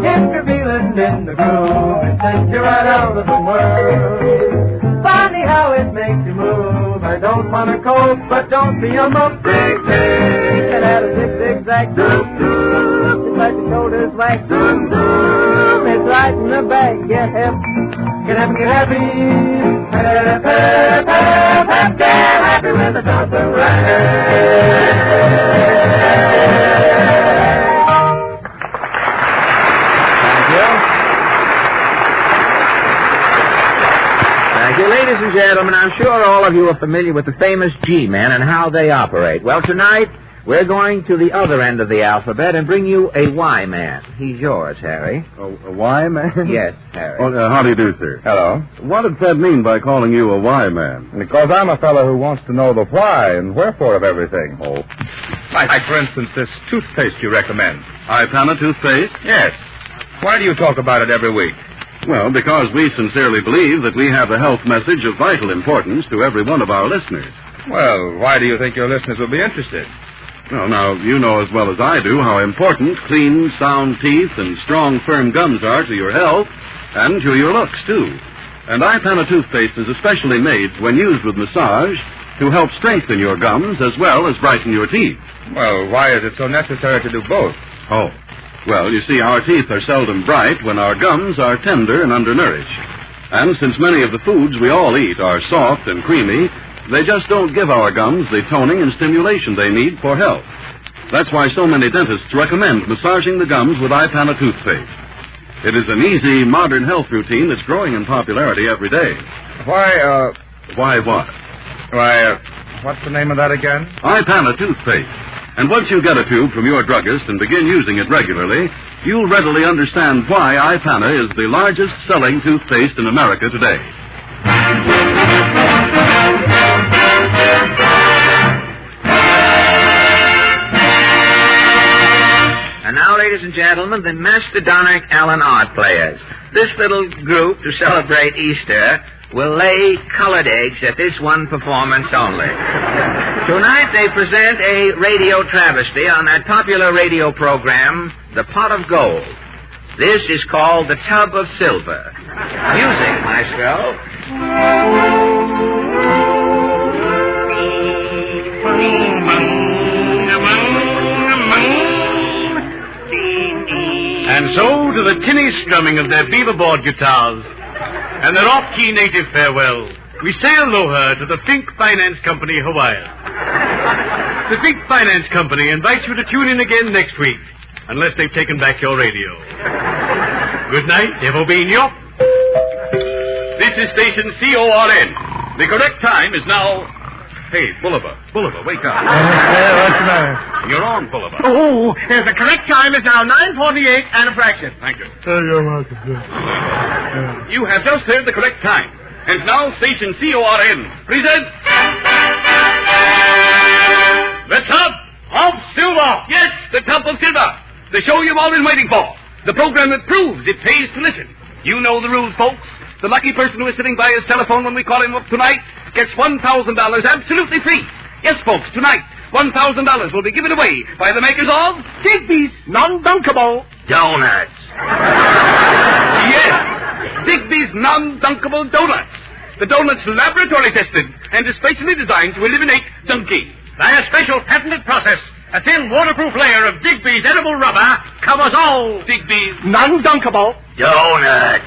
If you're feeling in the groove, it takes you right out of the world. Funny how it makes you move. I don't want to cope, but don't be a muff. Zig, zig. And add a zig-zag. Zoom, zoom. Just let your shoulders wag. Zoom, zoom. It's right in the bag. Get hip. Get happy, get happy. Hip, hip, hip, hip. Get happy with the Johnson rag. Ladies and gentlemen, I'm sure all of you are familiar with the famous G-men and how they operate. Well, tonight, we're going to the other end of the alphabet and bring you a Y-man. He's yours, Harry. A Y-man? Yes, Harry. Well, how do you do, sir? Hello. What did Fred mean by calling you a Y-man? Because I'm a fellow who wants to know the why and wherefore of everything. Oh. Like, for instance, this toothpaste you recommend. Ipana toothpaste? Yes. Why do you talk about it every week? Well, because we sincerely believe that we have a health message of vital importance to every one of our listeners. Well, why do you think your listeners will be interested? Well, now, you know as well as I do how important clean, sound teeth and strong, firm gums are to your health and to your looks, too. And Ipana toothpaste is especially made when used with massage to help strengthen your gums as well as brighten your teeth. Well, why is it so necessary to do both? Oh. Well, you see, our teeth are seldom bright when our gums are tender and undernourished. And since many of the foods we all eat are soft and creamy, they just don't give our gums the toning and stimulation they need for health. That's why so many dentists recommend massaging the gums with Ipana toothpaste. It is an easy, modern health routine that's growing in popularity every day. Why what? What's the name of that again? Ipana toothpaste. And once you get a tube from your druggist and begin using it regularly, you'll readily understand why Ipana is the largest selling toothpaste in America today. And now, ladies and gentlemen, the Mastodonic Allen Art Players. This little group, to celebrate Easter, will lay colored eggs at this one performance only. Tonight they present a radio travesty on that popular radio program, The Pot of Gold. This is called The Tub of Silver. Music, maestro. And so to the tinny strumming of their beaverboard guitars and their off-key native farewell, we say aloha to the Fink Finance Company, Hawaii. The Fink Finance Company invites you to tune in again next week, unless they've taken back your radio. Good night, Evobino. This is station CORN. The correct time is now... Hey, Bulliver, wake up. What's the matter? You're on, Bulliver. Oh, the correct time is now 9:48 and a fraction. Thank you. You're welcome. You have just heard the correct time. And now station CORN presents... The Tub of Silver. Yes, The Tub of Silver. The show you've all been waiting for. The program that proves it pays to listen. You know the rules, folks. The lucky person who is sitting by his telephone when we call him up tonight gets $1,000 absolutely free. Yes, folks, tonight, $1,000 will be given away by the makers of Digby's Non-Dunkable Donuts. Yes, Digby's Non-Dunkable Donuts. The donuts laboratory tested and especially designed to eliminate dunking. By a special patented process, a thin waterproof layer of Digby's edible rubber covers all Digby's Non-Dunkable Donuts.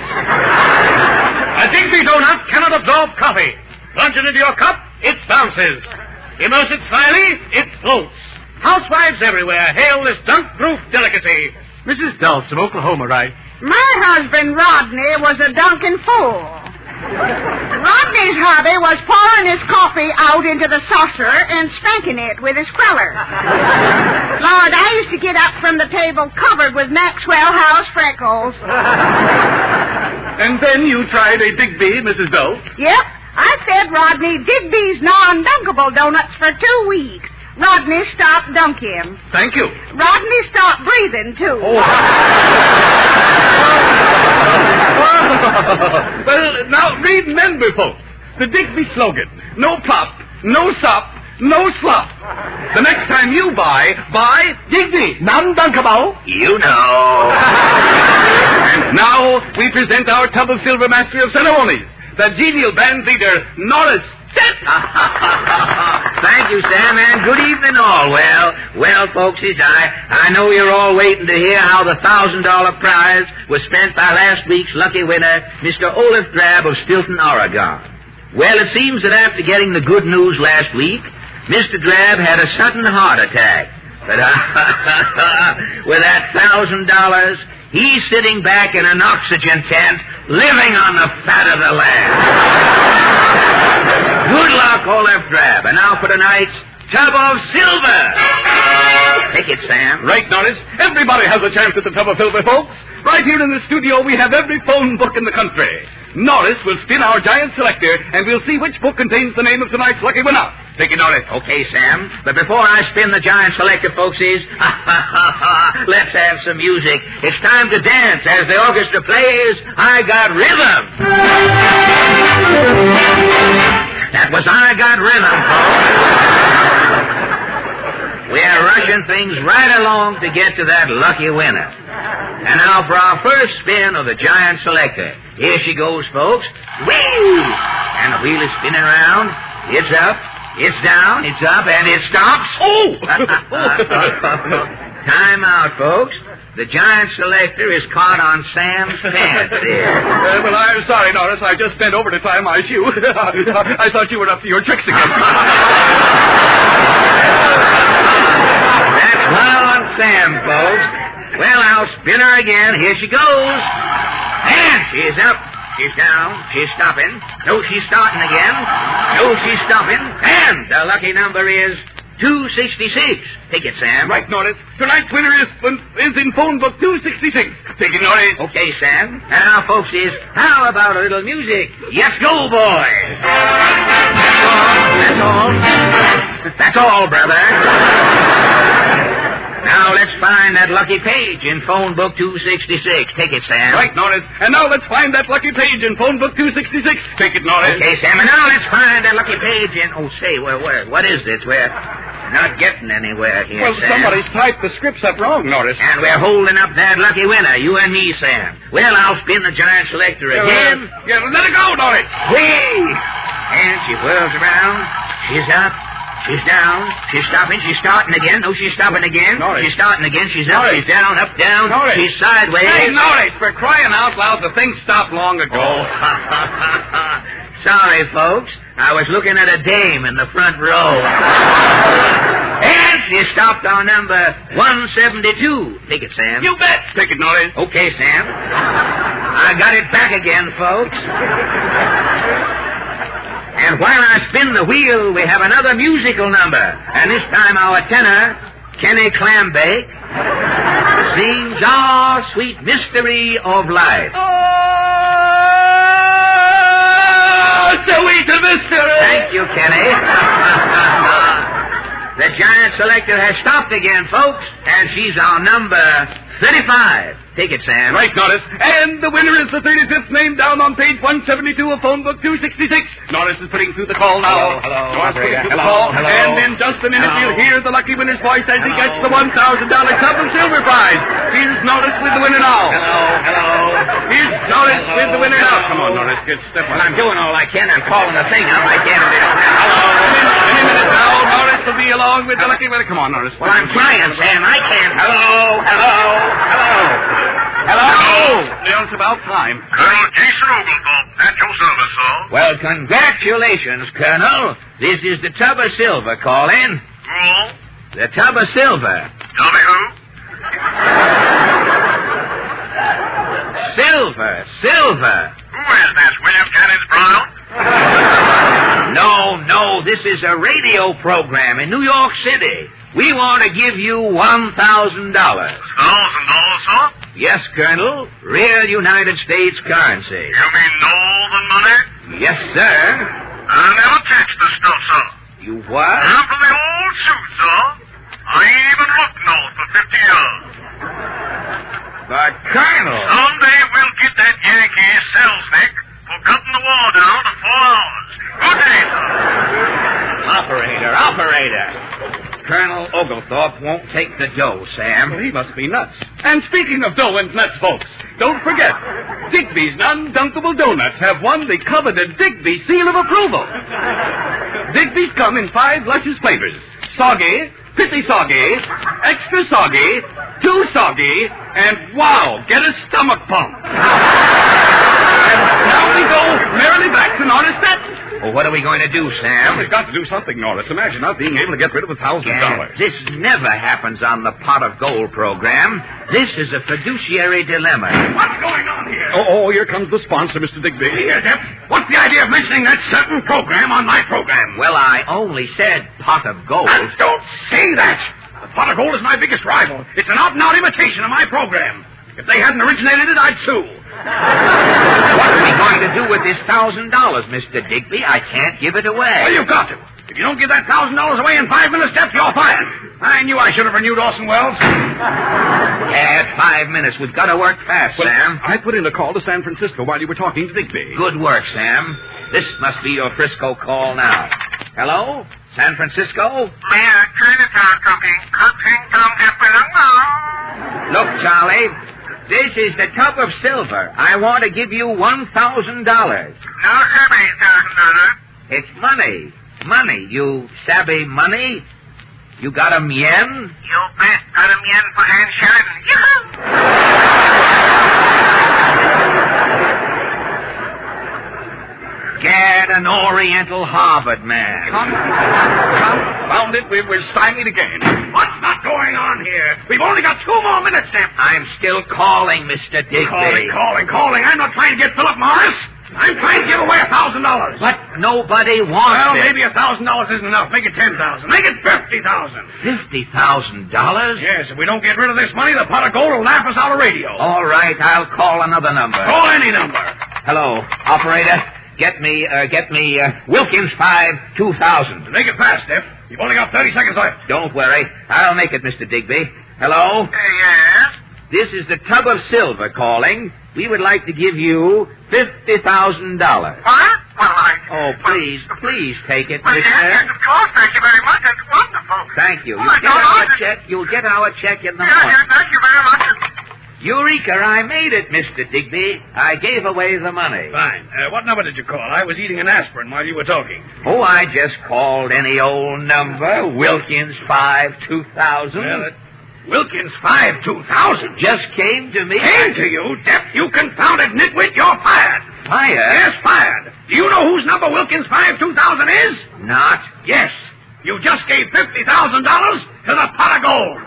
A Digby donut cannot absorb coffee. Plunge it into your cup, it bounces. Immerse it slyly, it floats. Housewives everywhere hail this dunk-proof delicacy. Mrs. Dulce of Oklahoma writes, My husband, Rodney, was a dunking fool. Rodney's hobby was pouring his coffee out into the saucer and spanking it with his queller. Lord, I used to get up from the table covered with Maxwell House freckles. And then you tried a Digby, Mrs. Dulce? Yep. I fed Rodney Digby's non-dunkable donuts for 2 weeks. Rodney stopped dunking. Thank you. Rodney stopped breathing, too. Oh. Well, now, remember, folks, the Digby slogan, no pop, no sop, no slop. The next time you buy Digby. Non-dunkable. You know. And now we present our Tub of Silver Master of Ceremonies, the genial band leader, Norris. Thank you, Sam, and good evening all. Well, folksies, I know you're all waiting to hear how the $1,000 prize was spent by last week's lucky winner, Mr. Olaf Drab of Stilton, Oregon. Well, it seems that after getting the good news last week, Mr. Drab had a sudden heart attack. But with that $1,000, he's sitting back in an oxygen tent, living on the fat of the land. Good luck, Olaf Drab. And now for tonight's Tub of Silver. Take it, Sam. Right, Norris. Everybody has a chance at the Tub of Silver, folks. Right here in the studio, we have every phone book in the country. Norris will spin our giant selector, and we'll see which book contains the name of tonight's lucky winner. Take it, Norris. Okay, Sam. But before I spin the giant selector, folksies, let's have some music. It's time to dance as the orchestra plays I Got Rhythm. That was I Got Rhythm, folks. We're rushing things right along to get to that lucky winner. And now for our first spin of the giant selector. Here she goes, folks. Whee! And the wheel is spinning around. It's up, it's down, it's up, and it stops. Oh! Time out, folks. The giant selector is caught on Sam's pants there. Well, I'm sorry, Norris. I just bent over to tie my shoe. I thought you were up to your tricks again. That's well on Sam, folks. Well, I'll spin her again. Here she goes. And she's up. She's down. She's stopping. No, she's starting again. No, she's stopping. And the lucky number is 266. Take it, Sam. Right, Norris. Tonight's winner is in phone book 266. Take it, Norris. Okay, Sam. And now, folks, how about a little music? Yes, go, boys. That's all. That's all, brother. Now let's find that lucky page in phone book 266. Take it, Sam. Right, Norris. And now let's find that lucky page in phone book 266. Take it, Norris. Okay, Sam. And now let's find that lucky page in... Oh, say, what is this? We're not getting anywhere here, Well, Sam. somebody's typed the scripts up wrong, Norris. And we're holding up that lucky winner, you and me, Sam. Well, I'll spin the giant selector again. Let it go, Norris. Whee! And she whirls around. She's up. She's down. She's stopping. She's starting again. No, she's stopping again. Norris. She's starting again. She's up. Norris. She's down. Up, down. Norris. She's sideways. Hey, Norris, for crying out loud, the thing stopped long ago. Oh. Sorry, folks. I was looking at a dame in the front row. And she stopped on number 172. Take it, Sam. You bet. Take it, Norris. Okay, Sam. I got it back again, folks. And while I spin the wheel, we have another musical number. And this time our tenor, Kenny Clambake, sings Our Sweet Mystery of Life. Oh, sweet mystery. Thank you, Kenny. The giant selector has stopped again, folks, and she's on number 35. Take it, Sam. Right, Norris. And the winner is the 35th name down on page 172 of phone book 266. Norris is putting through the call now. Hello. Norris putting through the Hello. call. And in just a minute, you'll hear the lucky winner's voice as he gets the $1,000 Tub of Silver prize. Here's Norris with the winner now. Hello. Here's Norris with the winner now. Come on, Norris. Get step on. Well, I'm doing all I can. I'm calling the thing out. I can't. Hello. Any minute now, Norris will be along with the lucky winner. Come on, Norris. Well, I'm trying, Sam. I can't. Hello. It's about time. Colonel Jason Oglethorpe, at your service, sir. Well, congratulations, Colonel. This is the Tub of Silver calling. Who? The Tub of Silver. Tell me who? Silver. Who is this, William Jennings Brown? No, this is a radio program in New York City. We want to give you $1,000. $1,000, sir? Yes, Colonel. Real United States currency. You mean Northern money? Yes, sir. I never touched the stuff, sir. You what? I'm from the old suit, sir. I ain't even looked north for 50 years. But, Colonel... Someday we'll get that Yankee Selznick for cutting the war down to 4 hours. Good day, sir. Operator. Oglethorpe won't take the dough, Sam. Well, he must be nuts. And speaking of dough and nuts, folks, don't forget, Digby's non-dunkable donuts have won the coveted Digby seal of approval. Digby's come in 5 luscious flavors. Soggy, pretty soggy, extra soggy, too soggy, and wow, get a stomach pump. And now we go merrily back to Norris Stanton. Well, what are we going to do, Sam? We've got to do something, Norris. Imagine not being able to get rid of $1,000. This never happens on the Pot of Gold program. This is a fiduciary dilemma. What's going on here? Oh, here comes the sponsor, Mr. Digby. Here, Dep. What's the idea of mentioning that certain program on my program? Well, I only said Pot of Gold. And don't say that. The Pot of Gold is my biggest rival. It's an out-and-out imitation of my program. If they hadn't originated it, I'd sue. What are we going to do with this $1,000, Mr. Digby? I can't give it away. Well, you've got to. If you don't give that $1,000 away in 5 minutes, Dep, you're fired. I knew I should have renewed Orson Welles. Yeah, 5 minutes. We've got to work fast, Sam. I put in a call to San Francisco while you were talking to Digby. Good work, Sam. This must be your Frisco call now. Hello? San Francisco? Mayor, Chinatown talking. Look, Charlie, this is the tub of silver. I want to give you $1,000. No, $7,000. It's money. Money. You savvy money? You got 'em yen? You bet. Got 'em yen for Ann Sheridan. Gad, an Oriental Harvard man. Confound it, we're stymied again. What's not going on here? We've only got 2 more minutes, Dep. I'm still calling, Mr. Digby. Calling. I'm not trying to get Philip Morris. I'm trying to give away $1,000. But nobody wants Well, it. maybe $1,000 isn't enough. Make it $10,000. Make it $50,000. $50,000? Yes, if we don't get rid of this money, the Pot of Gold will laugh us out of radio. All right, I'll call another number. Call any number. Hello, operator. Get me Wilkins 5-2000. Make it fast, Dep. You've only got 30 seconds left. Don't worry. I'll make it, Mr. Digby. Hello? Yes? This is the Tub of Silver calling. We would like to give you $50,000. What? Well, Oh, please take it, Well, mister. yes, of course. Thank you very much. That's wonderful. Thank you. Well, You'll get our check in the Yes, morning. thank you very much. Eureka, I made it, Mr. Digby. I gave away the money. Fine. What number did you call? I was eating an aspirin while you were talking. Oh, I just called any old number. Wilkins 5-2000. Well, Wilkins 5-2000 just came to me. Came to you, Dep, you confounded nitwit. You're fired. Fired? Yes, fired. Do you know whose number Wilkins 5-2000 is? Not. Yes. You just gave $50,000 to the Pot of Gold.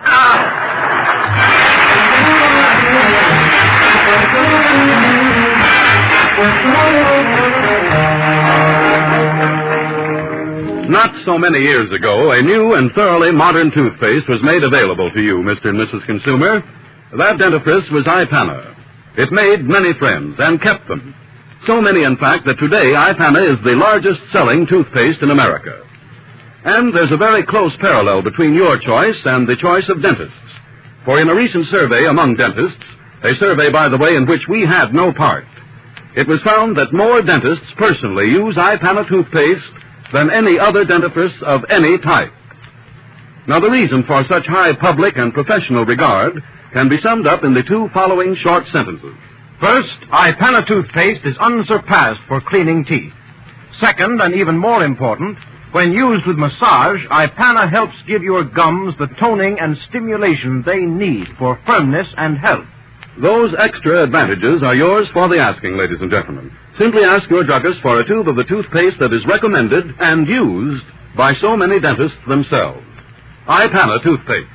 Not so many years ago, a new and thoroughly modern toothpaste was made available to you, Mr. and Mrs. Consumer. That dentifrice was Ipana. It made many friends and kept them. So many, in fact, that today Ipana is the largest selling toothpaste in America. And there's a very close parallel between your choice and the choice of dentists. For in a recent survey among dentists, a survey, by the way, in which we had no part, it was found that more dentists personally use Ipana toothpaste than any other dentifrice of any type. Now, the reason for such high public and professional regard can be summed up in the 2 following short sentences. First, Ipana toothpaste is unsurpassed for cleaning teeth. Second, and even more important, when used with massage, Ipana helps give your gums the toning and stimulation they need for firmness and health. Those extra advantages are yours for the asking, ladies and gentlemen. Simply ask your druggist for a tube of the toothpaste that is recommended and used by so many dentists themselves. Ipana toothpaste.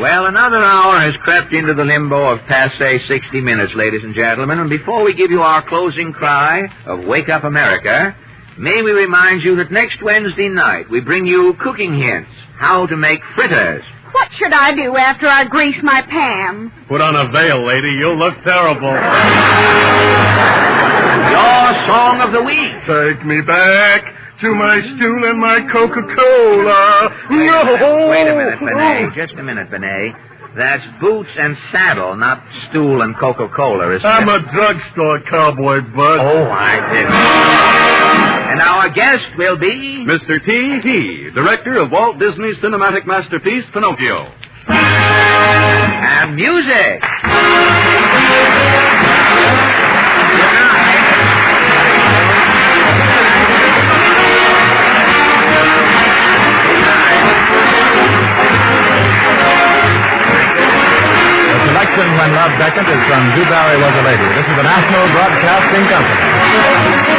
Well, another hour has crept into the limbo of passé 60 minutes, ladies and gentlemen. And before we give you our closing cry of Wake Up America, may we remind you that next Wednesday night we bring you cooking hints, how to make fritters. What should I do after I grease my pan? Put on a veil, lady. You'll look terrible. Your song of the week. Take me back to my stool and my Coca-Cola. Wait a minute, Benet. Just a minute, Benet. That's boots and saddle, not stool and Coca-Cola, isn't I'm it? a drugstore cowboy, Bud. Oh, I didn't. And our guest will be... Mr. T. He, director of Walt Disney's cinematic masterpiece, Pinocchio. And music. When Love Beckoned is from Dewberry Was a Lady. This is the National Broadcasting Company.